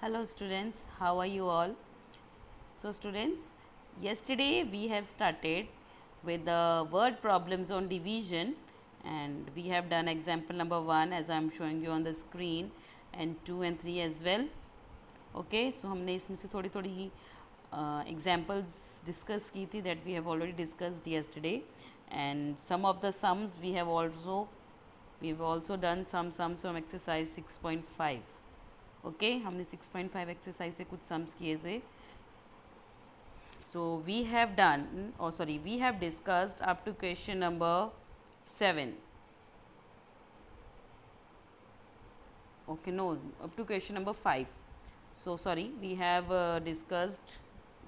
Hello students, how are you all? So students, yesterday we have started with the word problems on division and we have done example number 1 as I am showing you on the screen and 2 and 3 as well. Okay, so हमने इसमें से थोड़ी थोड़ी examples discuss की थी that we have already discussed yesterday and some of the sums we've also done some sums from exercise 6.5. Okay हमने 6.5 exercise से कुछ सम्स किए थे. So we have done we have discussed up to question number 7. okay no up to question number 5. so sorry we have discussed,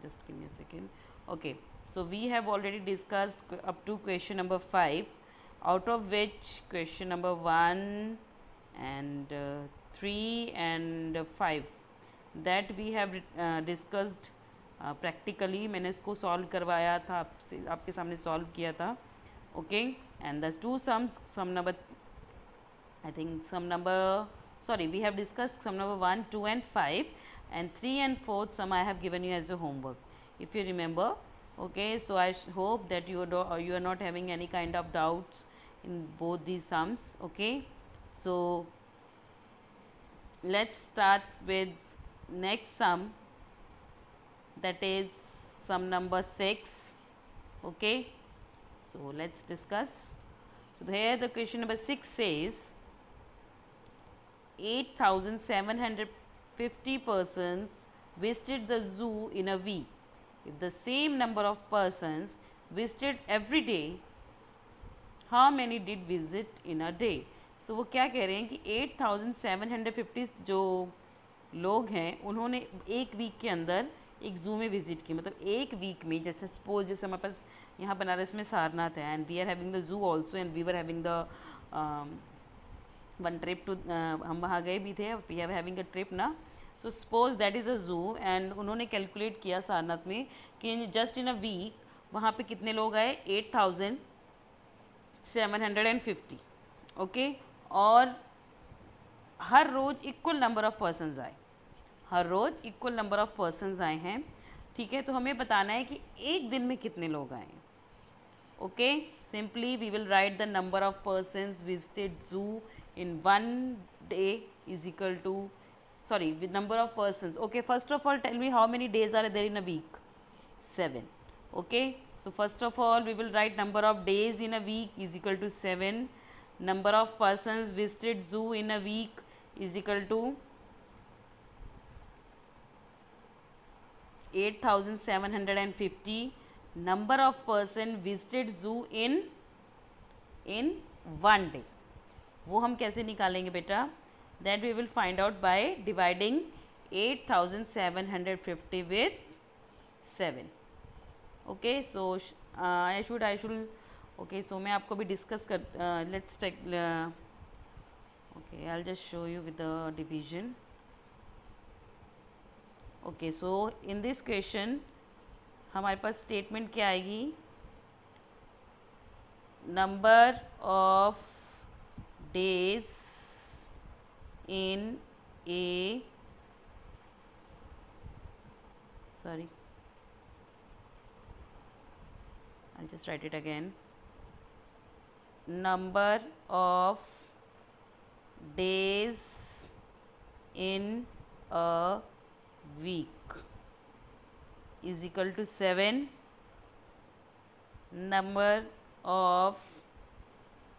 just give me a second. Okay, so we have already discussed up to question number 5, out of which question number 1 and 3 and 5 that we have discussed practically. मैंने इसको solve करवाया था, आपके सामने solve किया था. Okay, and the two sum number I think sum number, sorry, we have discussed sum number 1, 2 and 5 and 3 and 4th sum I have given you as a homework, if you remember. Okay, so I hope that you are not having any kind of doubts in both these sums. Okay, so let's start with next sum, that is sum number 6. Okay, so let's discuss. So here the question number 6 says 8,750 persons visited the zoo in a week. If the same number of persons visited every day, how many did visit in a day? So वो क्या कह रहे हैं कि 8,750 जो लोग हैं उन्होंने एक वीक के अंदर एक ज़ू में विज़िट की. मतलब एक वीक में, जैसे सपोज जैसे हमारे पास यहाँ बनारस में सारनाथ है and we are having the zoo also and we were having the one trip too, हम वहाँ गए भी थे, we are having a trip ना. So suppose that is a zoo and उन्होंने कैलकुलेट किया सारनाथ में कि जस्ट इन अ वीक वहाँ पे कितने लोग आए, 8,750. ओके, और हर रोज़ इक्वल नंबर ऑफ़ पर्सनस आए, हर रोज़ इक्वल नंबर ऑफ़ पर्सनस आए हैं. ठीक है, तो हमें बताना है कि एक दिन में कितने लोग आए. Okay, simply we will write the number of persons visited zoo in one day is equal to, sorry, with number of persons. Okay, first of all tell me how many days are there in a week? 7. Okay, so first of all we will write number of days in a week is equal to 7. Number of persons visited zoo in a week is equal to 8,750. number of person visited zoo in one day, वो हम कैसे निकालेंगे बेटा? That we will find out by dividing 8,750 with 7. Okay, so I should okay, so मैं आपको भी discuss कर, let's take, okay, I will just show you with the division. Okay, so in this question हमारे पास statement क्या आएगी? Number of days in a, sorry, I'll just write it again. Number of days in a week is equal to 7. Number of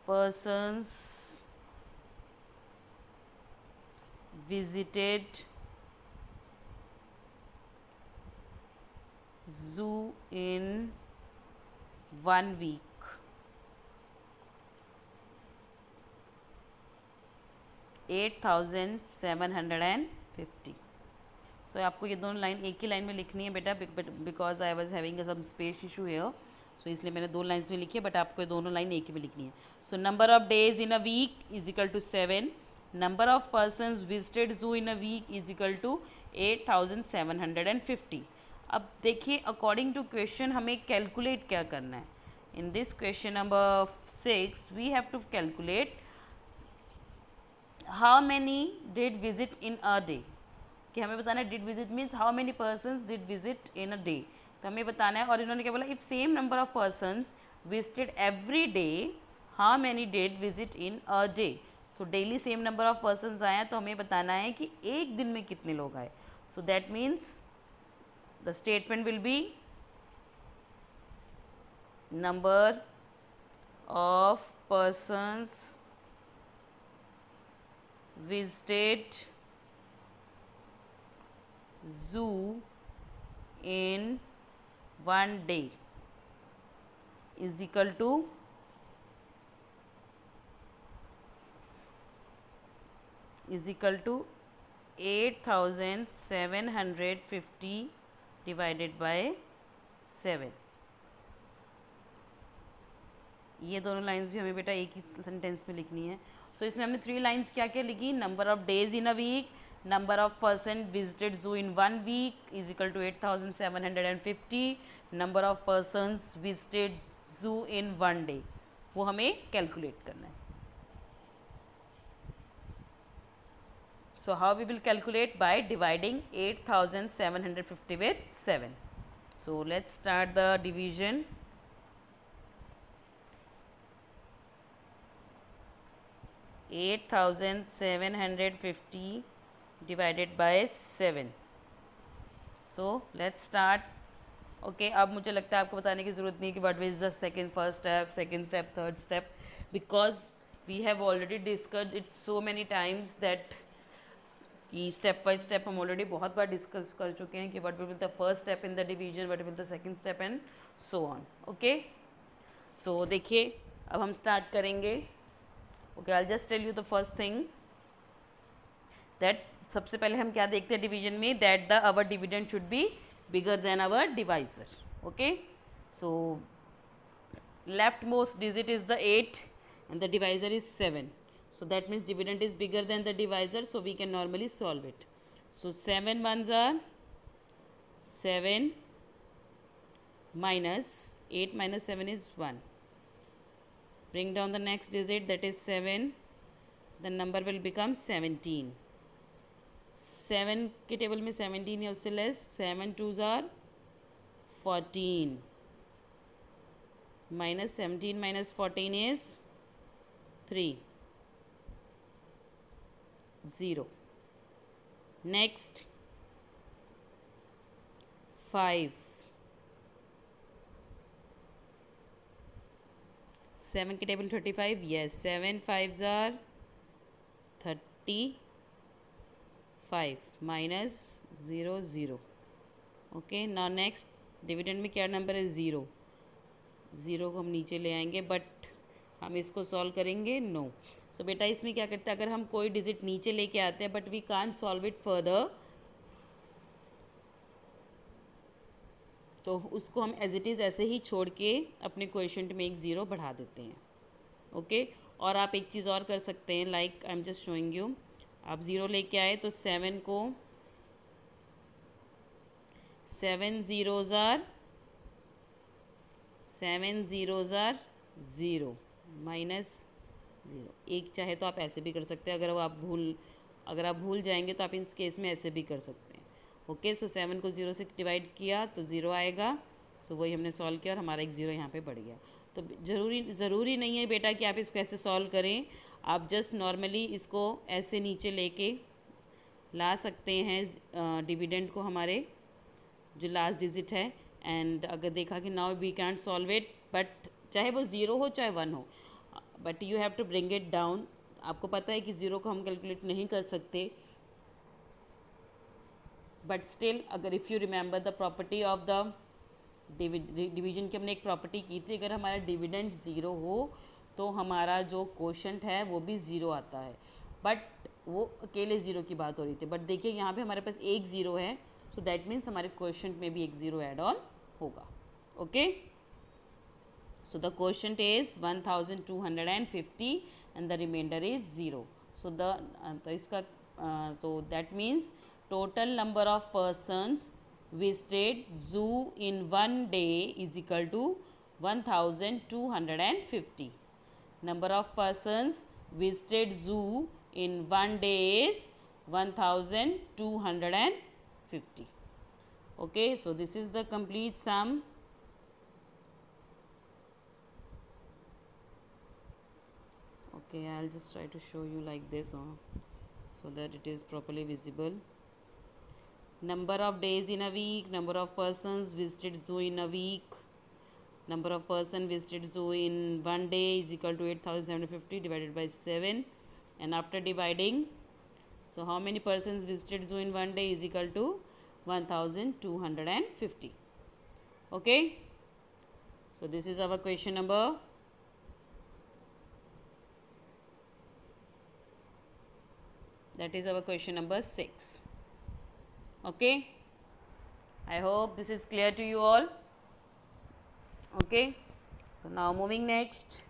persons visited zoo in 1 week, 8,750. सो आपको ये दोनों line एक ही line में लिखनी है बेटा, because I was having some space issue here, so इसलिए मैंने 2 लाइन्स में लिखी है, बट आपको ये दोनों लाइन एक ही में लिखनी है. So number of days in a week is equal to 7. Number of persons visited zoo in a week is equal to 8,750. अब देखिए अकॉर्डिंग टू क्वेश्चन हमें कैलकुलेट क्या करना है. In this question number 6 we have to calculate how many did visit in a day. कि हमें बताना है did visit means how many persons did visit in a day, तो हमें बताना है। और इन्होंने क्या बोला, if same number of persons visited every day how many did visit in a day. तो daily same number of persons आए तो हमें बताना है कि एक दिन में कितने लोग आए। सो that means the statement will be number of persons visited zoo in one day is equal to is equal to 8750 divided by 7। ये दोनों लाइंस भी हमें बेटा एक ही सेंटेंस में लिखनी है। सो इसमें हमने 3 लाइंस क्या क्या लिखी, number of days in a week, number of person visited zoo in 1 week is equal to 8750, number of persons visited zoo in 1 day, वो हमें कैलकुलेट करना है। So how we will calculate? By dividing 8750 with 7. So let's start the division. $8,750 divided by 7. So let's start. Okay, अब मुझे लगता है आपको बताने की ज़रूरत नहीं कि what is the first step, second step, third step, because we have already discussed it so many times that कि स्टेप बाय स्टेप हम ऑलरेडी बहुत बार डिस्कस कर चुके हैं कि what will be the first step in the division, what will the second step and so on. Okay, so देखिए अब हम स्टार्ट करेंगे। Okay, I just tell you the first thing that सबसे पहले हम क्या देखते हैं डिवीजन में, that the our dividend should be bigger than our divisor. Okay, so left most digit is the 8 and the divisor is 7. So that means dividend is bigger than the divisor, so we can normally solve it. So 7 ones are 7 minus 8 minus 7 is 1. Bring down the next digit, that is 7. The number will become 17. 7 के table में 17 है, उससे less 7 2s are 14. Minus 17 minus 14 is 3. 0. Next 5. 7 के table 35, yes, 7 5s are 35 minus 0 0. Okay, now next dividend में क्या number है, 0. 0 को हम नीचे ले आएंगे, बट हम इसको सॉल्व करेंगे नो। सो बेटा इसमें क्या करते हैं, अगर हम कोई डिजिट नीचे लेके आते हैं but we can't solve it further, तो उसको हम एज इट इज़ ऐसे ही छोड़ के अपने क्वेश्चन में एक 0 बढ़ा देते हैं। ओके, और आप एक चीज़ और कर सकते हैं, like I am just showing you. आप 0 लेके आए तो 7 को 7 zeros are 0 माइनस 0। एक चाहे तो आप ऐसे भी कर सकते हैं, अगर आप भूल जाएंगे तो आप इस केस में ऐसे भी कर सकते हैं। ओके, सो 7 को 0 से डिवाइड किया तो 0 आएगा। सो वही हमने सॉल्व किया और हमारा एक 0 यहाँ पे बढ़ गया। तो ज़रूरी नहीं है बेटा कि आप इसको ऐसे सॉल्व करें, आप जस्ट नॉर्मली इसको ऐसे नीचे लेके ला सकते हैं डिविडेंड को, हमारे जो लास्ट डिजिट है। एंड अगर देखा कि now we can't solve it, but चाहे वो 0 हो चाहे 1 हो, but you have to bring it down. आपको पता है कि 0 को हम कैलकुलेट नहीं कर सकते, बट स्टिल अगर if you remember the property of the division की हमने एक प्रॉपर्टी की थी, अगर हमारा डिविडेंड 0 हो तो हमारा जो कोशेंट है वो भी 0 आता है, बट वो अकेले 0 की बात हो रही थी। बट देखिए यहाँ पे हमारे पास एक 0 है, सो दैट मीन्स हमारे कोशेंट में भी एक 0 ऐड ऑन होगा। Okay, so the quotient is 1250 and the remainder is 0. So so that means total number of persons visited zoo in 1 day is equal to 1250. Number of persons visited zoo in 1 day is 1250. Okay, so this is the complete sum. Okay, I'll just try to show you like this so that it is properly visible. Number of days in a week, number of persons visited zoo in a week, number of person visited zoo in 1 day is equal to 8750 divided by 7, and after dividing, so how many persons visited zoo in 1 day is equal to 1250. Okay, so this is our question number. That is our question number 6. Okay, I hope this is clear to you all. Okay, so now moving next.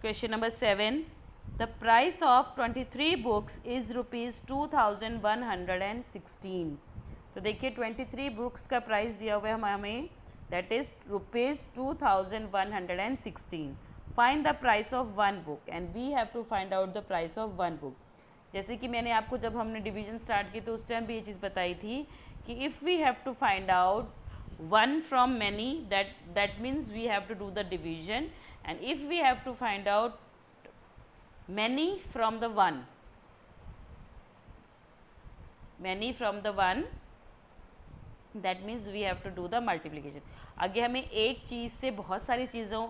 Question number 7. The price of 23 books is rupees 2116. तो देखिए 23 books का price दिया हुआ है हमें, that is rupees 2116. Find the price of one book and we have to find out the price of one book. जैसे कि मैंने आपको जब हमने डिवीजन स्टार्ट की तो उस टाइम भी ये चीज़ बताई थी कि if we have to find out one from many, that means we have to do the division, and if we have to find out many from the one, that means we have to do the multiplication. आगे हमें एक चीज़ से बहुत सारी चीज़ों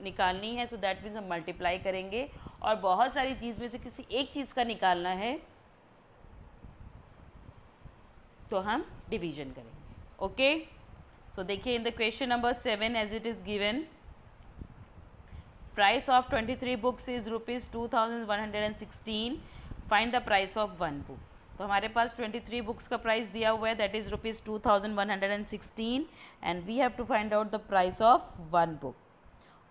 निकालनी है, तो दैट मीन्स हम मल्टीप्लाई करेंगे, और बहुत सारी चीज़ में से किसी एक चीज़ का निकालना है तो हम डिवीजन करेंगे. ओके, सो देखिए in the question number 7 as it is given, price of 23 books is rupees 2116. find the price of one book. तो हमारे पास 23 बुक्स का प्राइस दिया हुआ है, that is rupees 2116, and we have to find out the price of one book.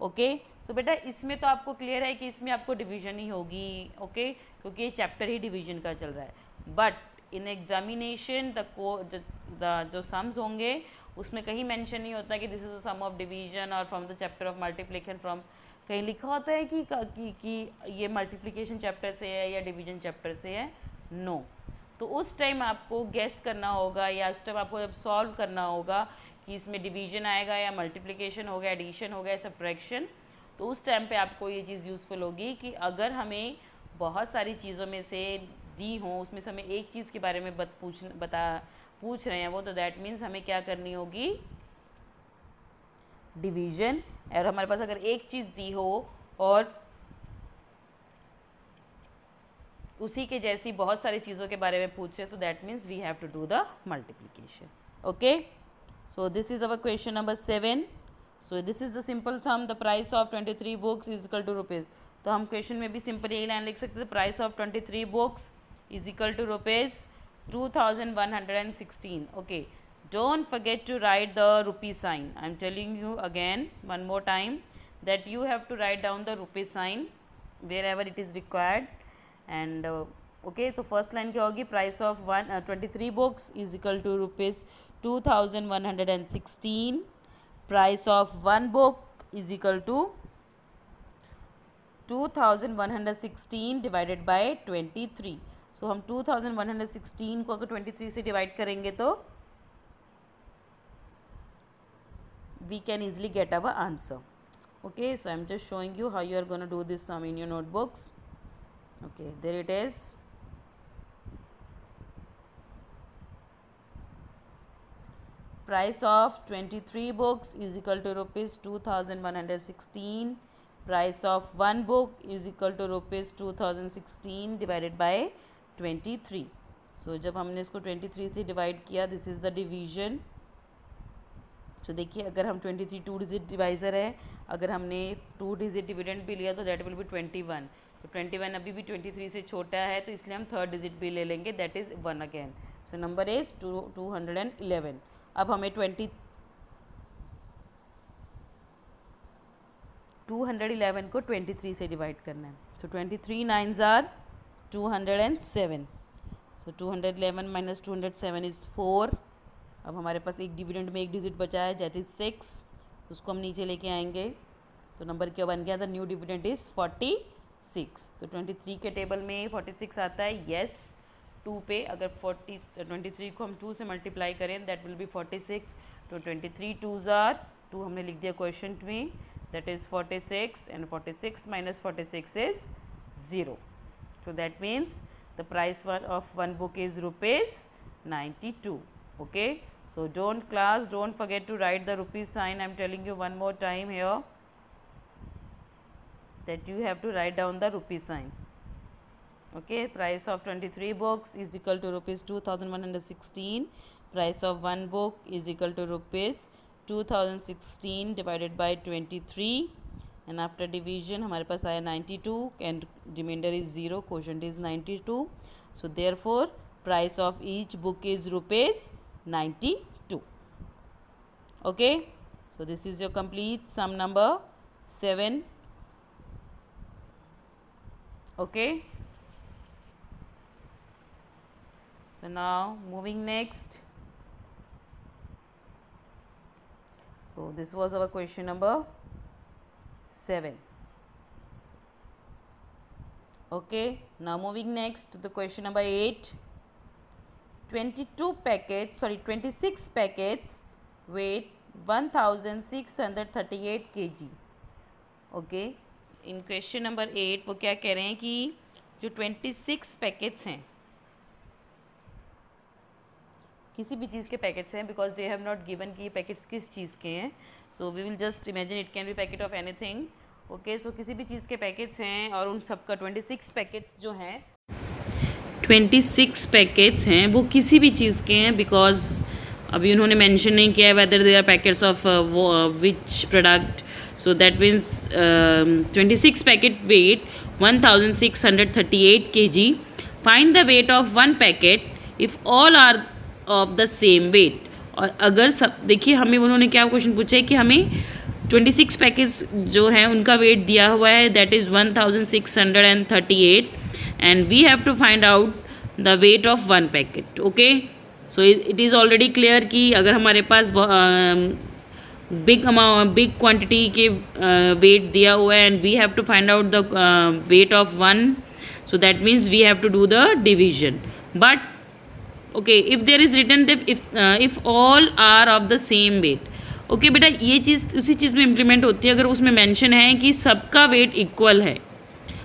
Okay, so बेटा इसमें तो आपको क्लियर है कि इसमें आपको डिवीजन ही होगी. ओके, क्योंकि ये चैप्टर ही डिवीजन का चल रहा है. बट इन एग्जामिनेशन द जो सम्स होंगे उसमें कहीं मेंशन नहीं होता कि this is the sum of division और from the chapter of multiplication from, कहीं लिखा होता है कि ये मल्टीप्लिकेशन चैप्टर से है या डिवीजन चैप्टर से है. नो, तो उस टाइम आपको गेस करना होगा या उस टाइम आपको जब सॉल्व करना होगा कि इसमें डिवीजन आएगा या मल्टीप्लिकेशन होगा, एडिशन होगा या सब्ट्रैक्शन, तो उस टाइम पे आपको ये चीज़ यूज़फुल होगी कि अगर हमें बहुत सारी चीज़ों में से दी हो, उसमें से हमें एक चीज़ के बारे में पूछ रहे हैं वो, तो दैट मीन्स हमें क्या करनी होगी, डिवीजन. और हमारे पास अगर एक चीज़ दी हो और उसी के जैसी बहुत सारी चीज़ों के बारे में पूछे, तो that means we have to do the multiplication. Okay, so this is our question number 7. So this is the simple sum, the price of 23 books is equal to rupees. तो हम क्वेश्चन में भी सिंपल यही line लिख सकते हैं, price of 23 books is equal to rupees 2116. Okay, don't forget to write the rupee sign. I am telling you again one more time that you have to write down the rupee sign wherever it is required. And okay, so first line क्या होगी, price of 23 books is equal to rupees 2116. price of one book is equal to 2116 divided by 23. so हम 2116 को अगर 23 से divide करेंगे तो we can easily get our answer. Okay, so I am just showing you how you are going to do this sum in your notebooks. Okay, there it is. Price of 23 books is equal to rupees 2116. Price of one book is equal to rupees 2016 divided by 23. So जब हमने इसको 23 से divide किया, this is the division. तो देखिए अगर हम 23 2 digit divisor है, अगर हमने 2 डिजिट डिविडेंड भी लिया तो दैट विल बी 21. तो 21 अभी भी 23 से छोटा है, तो इसलिए हम थर्ड डिजिट भी ले लेंगे, that is 1 again. So number is 211. अब हमें 211 को 23 से डिवाइड करना है. So 23 9s are 207. So 211 minus 207 is 4. अब हमारे पास एक डिविडेंड में एक डिजिट बचा है, दैट इज़ 6. उसको हम नीचे लेके आएंगे तो नंबर क्या बन गया, द न्यू डिविडेंड इज 46। तो 23 के टेबल में 46 आता है, यस। 2 पे अगर 23 को हम 2 से मल्टीप्लाई करें दैट विल बी 46। तो 23 2s are 2 हमने लिख दिया क्वेश्चन में, that is 46 and 46 minus 46 is 0। So that means the price of one book is ₹92. Okay, so don't forget to write the rupee sign. I am telling you one more time here that you have to write down the rupee sign. Okay, price of 23 books is equal to ₹2116. Price of one book is equal to ₹2016 divided by 23. And after division हमारे पास आया 92 and remainder is 0, quotient is 92। So therefore price of each book is ₹92। Okay, so this is your complete sum number 7। Okay, so now moving next. So this was our question number 7. Okay, now moving next to the question number 8. 26 packets weight 1638 kg. Okay, in question number 8 वो क्या कह रहे हैं कि जो 26 packets हैं, किसी भी चीज़ के पैकेट्स हैं, because they have not given कि ये पैकेट्स किस चीज़ के हैं। So we will just imagine it can be packet of anything. Okay, so किसी भी चीज़ के पैकेट्स हैं और उन सब का 26 पैकेट्स जो हैं 26 पैकेट्स हैं वो किसी भी चीज़ के हैं, बिकॉज अभी उन्होंने मेंशन नहीं किया है whether they are packets of which product. So that means 26 packet weight 1638 kg। Find the weight of one packet if all are of the same weight. और अगर सब, देखिए हमें उन्होंने क्या क्वेश्चन पूछा है कि हमें 26 पैकेट्स जो हैं उनका वेट दिया हुआ है, that is 1638 and we have to find out the weight of one packet. Okay, so it is already clear कि अगर हमारे पास बिग क्वांटिटी के वेट दिया हुआ है and we have to find out the weight of one, so that means we have to do the division. But okay, if there is written if all are of the same weight. Okay बेटा, ये चीज़ उसी चीज़ में implement होती है अगर उसमें mention है कि सबका वेट इक्वल है।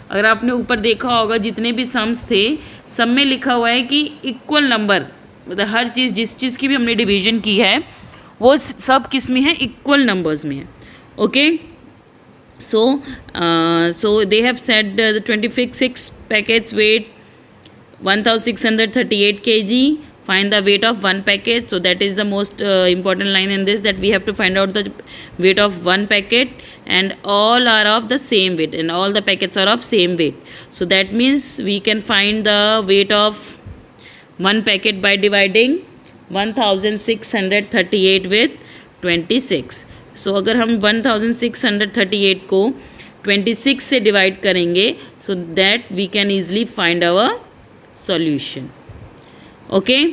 अगर आपने ऊपर देखा होगा जितने भी सम्स थे सब में लिखा हुआ है कि इक्वल नंबर, मतलब हर चीज़ जिस चीज़ की भी हमने डिवीजन की है वो सब किस में है, इक्वल नंबर्स में है। Okay, so they have said the 26 packets weight 1638 kg. Find the weight of one packet. So that is the most important line in this, that we have to find out the weight of one packet and all are of the same weight and all the packets are of same weight. So that means we can find the weight of one packet by dividing 1638 with 26. So अगर हम 1638 को 26 से divide करेंगे, so that we can easily find our solution. Okay,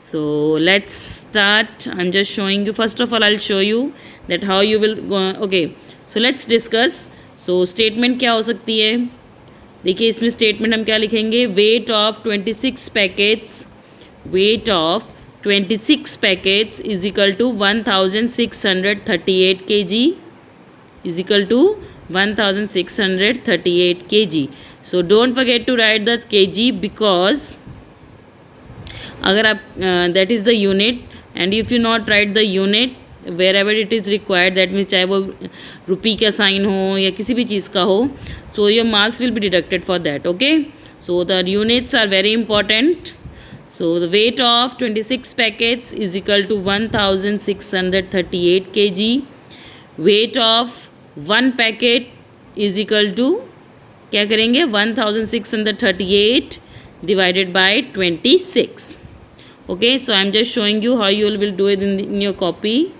so let's start. I'm just showing you, first of all I'll show you that how you will go. Okay, so let's discuss. So statement क्या हो सकती है, देखिए इसमें statement हम क्या लिखेंगे, weight of 26 packets, weight of 26 packets is equal to 1638 kg, is equal to 1638 kg. So don't forget to write the kg, because अगर आप that is the unit, and if you not write the unit wherever it is required, that means चाहे वो रुपी का sign हो या किसी भी चीज़ का हो, so your marks will be deducted for that. Okay, so the units are very important. So the weight of 26 packets is equal to 1638 kg. Weight of one packet is equal to, क्या करेंगे, 1638 divided by 26. Okay, so I am just showing you how you will do it in your copy.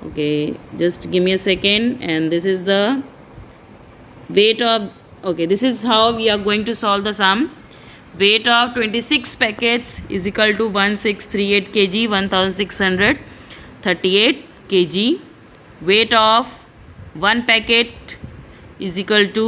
Okay, just give me a second, and this is the weight of, okay, this is how we are going to solve the sum. Weight of 26 packets is equal to 1638 kg, 1638 kg. Weight of one packet is equal to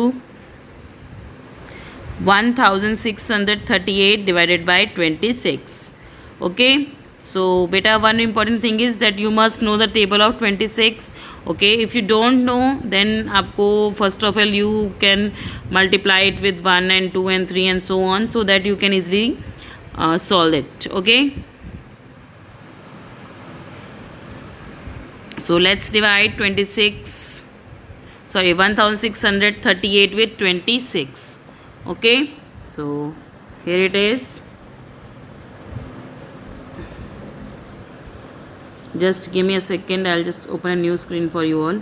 1638 divided by 26. Okay, so beta one important thing is that you must know the table of 26. Okay, if you don't know, then आपको first of all you can multiply it with 1 and 2 and 3 and so on, so that you can easily solve it. Okay, so let's divide 1638 with 26. Okay, so here it is. Just give me a second, I'll just open a new screen for you all.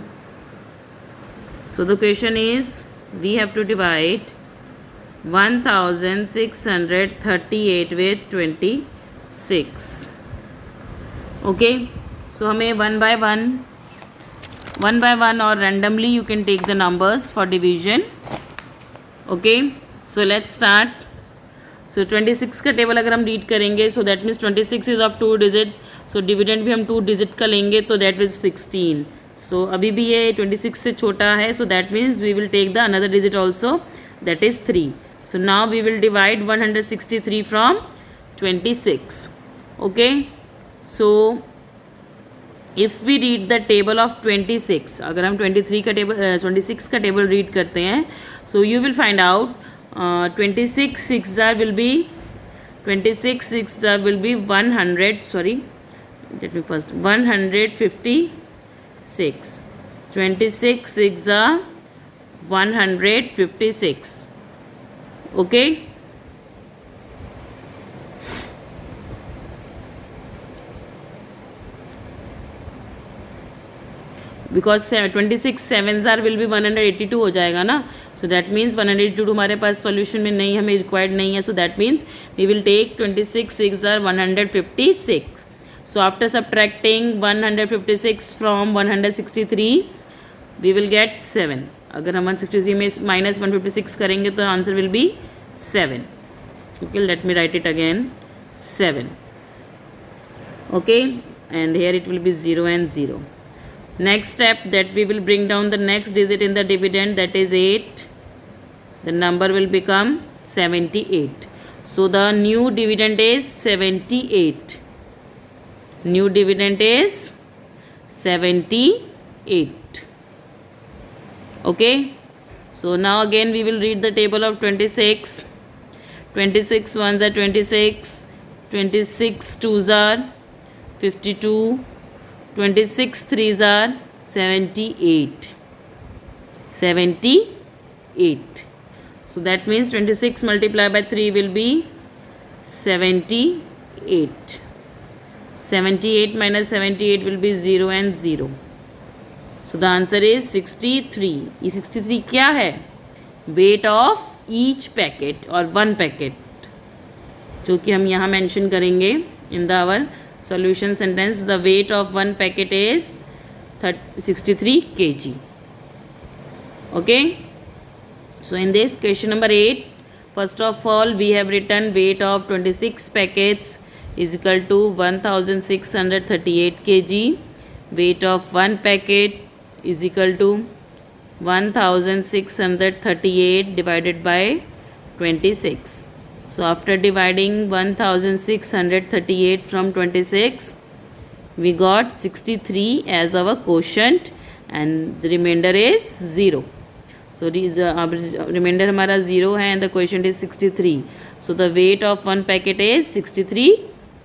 So the question is, we have to divide 1638 with 26. Okay, so हमें one by one or randomly you can take the numbers for division. Okay, so let's start. So 26 का table अगर हम read करेंगे, so that means 26 is of 2 digit. So dividend भी हम 2 digit का लेंगे, तो that is 16. So अभी भी ये 26 से छोटा है, so that means we will take the another digit also, that is 3. So now we will divide 163 from 26. Okay, so if we read the table of 26, अगर हम 26 का टेबल रीड करते हैं, so you will find out 26 6 will be 100. Sorry, let me first 156. 26 6 are 156. Okay, because 26 7s are will be 182 हो जाएगा ना. So that means 182 हमारे पास solution में नहीं, हमें रिक्वायर्ड नहीं है. So that means we will take 26 6 are 156. So after subtracting 156 from 163 we will get 7. अगर हम 163 में minus 156 करेंगे तो answer will be 7. Okay, let me write it again, 7. Okay, and here it will be 0 and 0. Next step, that we will bring down the next digit in the dividend, that is 8. The number will become 78. So the new dividend is 78. New dividend is 78. Okay, so now again we will read the table of 26. 26 ones are 26, 26 twos are 52, 26 threes are 78. 78. So that means 26 multiplied by 3 will be 78. 78 minus 78 will be 0 and 0. So the answer is 63. ये 63 क्या है? Weight of each packet or one packet, जो कि हम यहाँ mention करेंगे in the our solution sentence. The weight of one packet is 63 kg. Okay, so in this question number 8, first of all we have written weight of 26 packets is equal to 1638 kg. Weight of one packet is equal to 1638 divided by 26. So after dividing 1638 from 26, we got 63 as our quotient and the remainder is 0. So remainder हमारा 0 है and the quotient is 63. So the weight of one packet is 63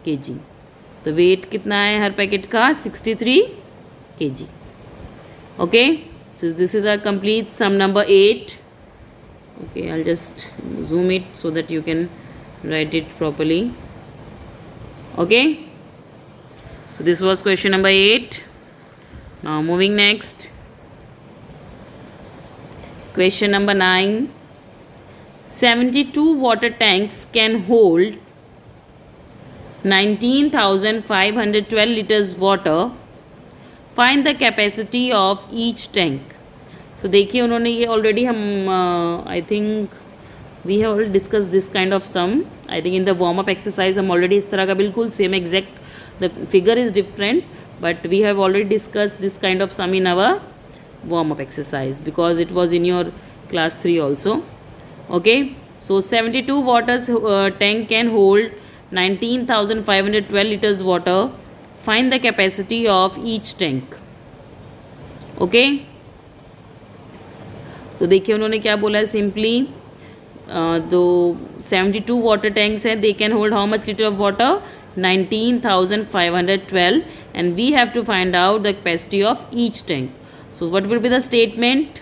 kg. तो weight कितना है हर packet का? 63 kg. Okay, so this is our complete sum number 8. Okay, I'll just zoom it so that you can write it properly. Okay, so this was question number 8. Now moving next, question number 9. 72 water tanks can hold 19,512 liters water. Find the capacity of each tank. So देखिए उन्होंने ये already हम I think we have already discuss this kind of sum. I think in the warm up exercise हम already इस तरह का बिल्कुल same exact, the figure is different but we have already discuss this kind of sum in our warm up exercise because it was in your class 3 also. Okay, so 72 water tank can hold 19,512 liters water. Find the capacity of each tank. Okay, तो देखिए उन्होंने क्या बोला है simply, जो 72 water tanks हैं they can hold how much litre of water 19,512 and we have to find out the capacity of each tank. So what will be the statement?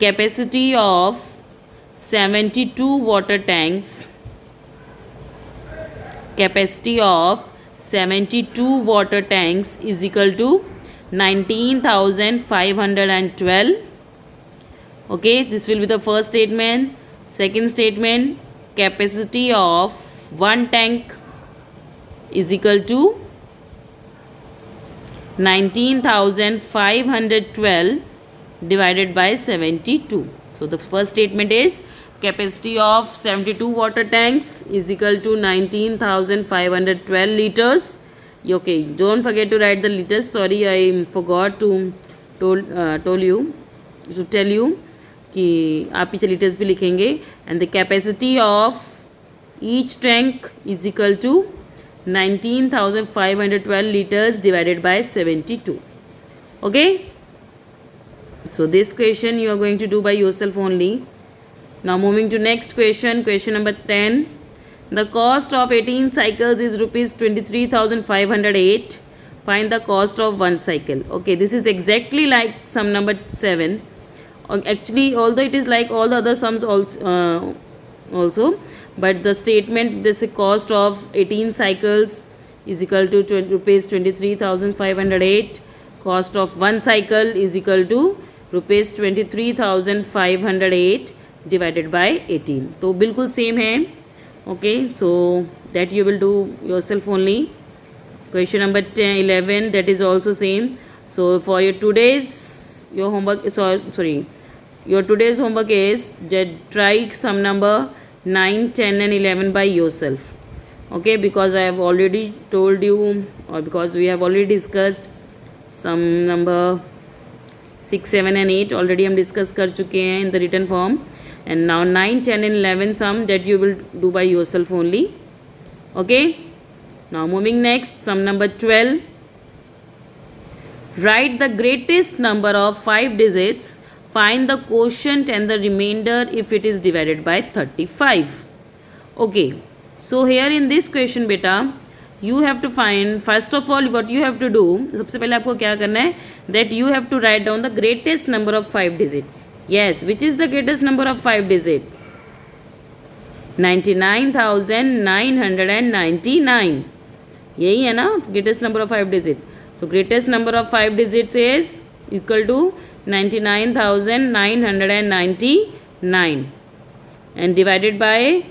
Capacity of 72 water tanks, capacity of 72 water tanks is equal to 19,512. Okay, this will be the first statement. Second statement, capacity of one tank is equal to 19,512 divided by 72. So the first statement is capacity of 72 water tanks is equal to 19,512 liters. Okay, don't forget to write the liters. Sorry, I forgot to tell you कि आप पीछे liters भी लिखेंगे. And the capacity of each tank is equal to 19,512 liters divided by 72. Okay, so this question you are going to do by yourself only. Now moving to next question, question number 10. The cost of 18 cycles is rupees 23,508. Find the cost of one cycle. Okay, this is exactly like sum number 7. Actually, although it is like all the other sums also, but the statement, this cost of 18 cycles is equal to rupees 23,508. Cost of one cycle is equal to rupees 23,508 divided by 18. तो बिल्कुल same है. Okay, so that you will do yourself only. Question number 10, 11, that is also same. So for your today's homework is that try sum number 9, 10 and 11 by yourself. Okay, because I have already told you, or because we have already discussed sum number 6, 7 and 8 already हम discuss कर चुके हैं in the written form. And now 9, 10 and 11 sum that you will do by yourself only. Okay, now moving next, sum number 12. Write the greatest number of 5 digits. Find the quotient and the remainder if it is divided by 35. Okay, so here in this question beta, you have to find, first of all what you have to do, सबसे पहले आपको क्या करना है, that you have to write down the greatest number of 5 digits. Yes, which is the greatest number of 5 digits? 99,999. यही है ना greatest number of 5 digits. So greatest number of 5 digits is equal to 99,999 and divided by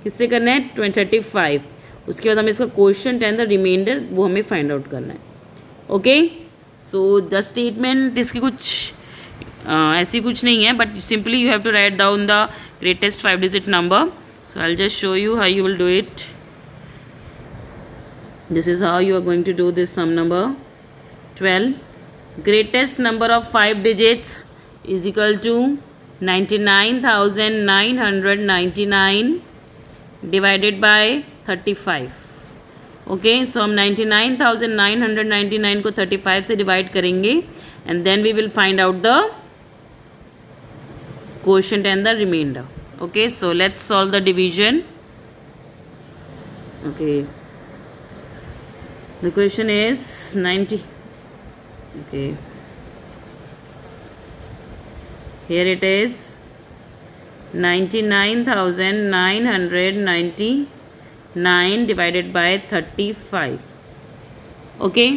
किससे करना है 35. उसके बाद हमें इसका क्वोशंट एंड द रिमाइंडर वो हमें फाइंड आउट करना है. ओके, सो द स्टेटमेंट इसकी कुछ ऐसी कुछ नहीं है, but simply you have to write down the greatest 5 digit number. So I will just show you how you will do it. This is how you are going to do this sum number 12. Greatest number of 5 digits is equal to 99,999 divided by 35. Okay, so हम 99,999 को 35 से divide करेंगे and then we will find out the quotient and the remainder. Okay, so let's solve the division. Okay, the question is 90. Okay, here it is 99,999 divided by 35. Okay,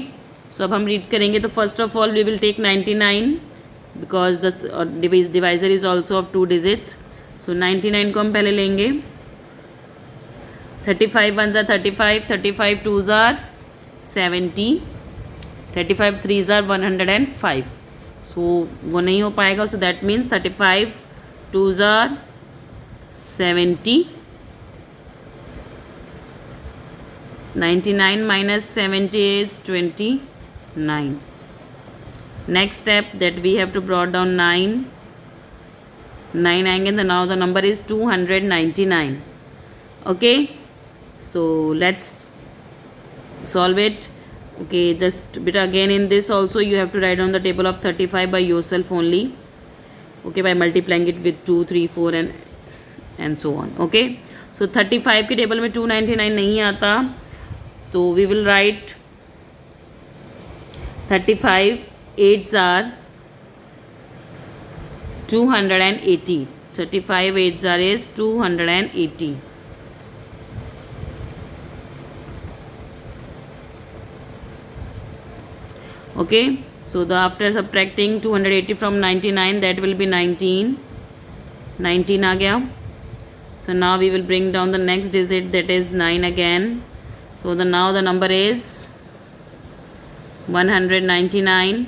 so अब हम read करेंगे. तो first of all we will take 99 because the divisor is also of 2 digits. So 99 को हम पहले लेंगे. 35 1s are 35, 35 2s are 70, 35 3s are 105. So वो नहीं हो पाएगा. So that means 35 2s are 70, 99 minus 70 is 29. Next step that we have to brought down 9 आएंगे, then now the number is 299. Okay, so let's solve it. Okay, just bit again in this also you have to write down the table of 35 by yourself only. Okay, by multiplying it with 2, 3, 4 and so on. Okay, so 35 के table में 299 नहीं आता, तो we will write 35 8s are 280. 35 8s are is 280. Okay, so the after subtracting 280 from 99, that will be 19 आ गया. So now we will bring down the next digit, that is 9 again. So now the number is 199.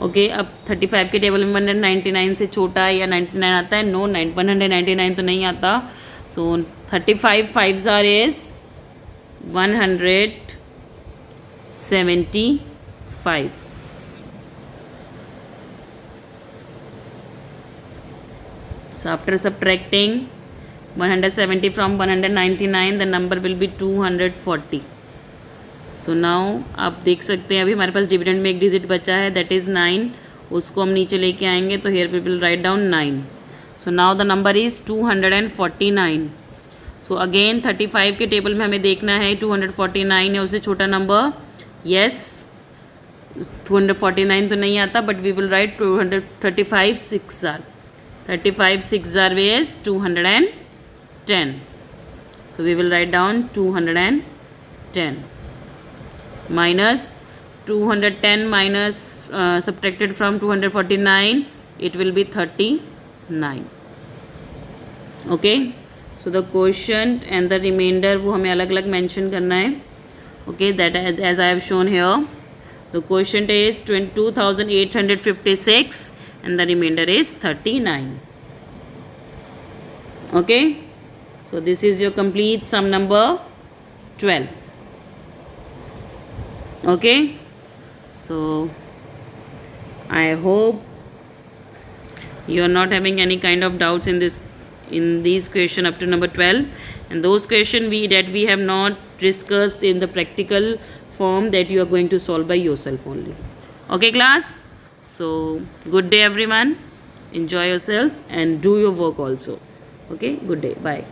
Okay, अब 35 के table में 199 से छोटा या 99 आता है? No, 199 तो नहीं आता. सो 35 5s are is 175. So after subtracting 170 from 199, the number will be 240. So now आप देख सकते हैं अभी हमारे पास डिविडेंड में एक डिजिट बचा है, दैट इज़ 9. उसको हम नीचे लेके आएंगे, तो here we will write down 9. So now the number is 249. So again 35 के टेबल में हमें देखना है 249 या उससे छोटा नंबर. येस, 249 तो नहीं आता, but we will write 235 6 are. 35 6 are is 210. So we will write down 210. Minus 210 minus subtracted from 249, it will be 39. Okay, so the quotient and the remainder वो हमें अलग अलग mention करना है. Okay, that as I have shown here, the quotient is 22,856 and the remainder is 39. Okay, so this is your complete sum number 12. Okay, so I hope you are not having any kind of doubts in these question up to number 12, and those question that we have not discussed in the practical form, that you are going to solve by yourself only. Okay class, so good day everyone, enjoy yourselves and do your work also. Okay, good day, bye.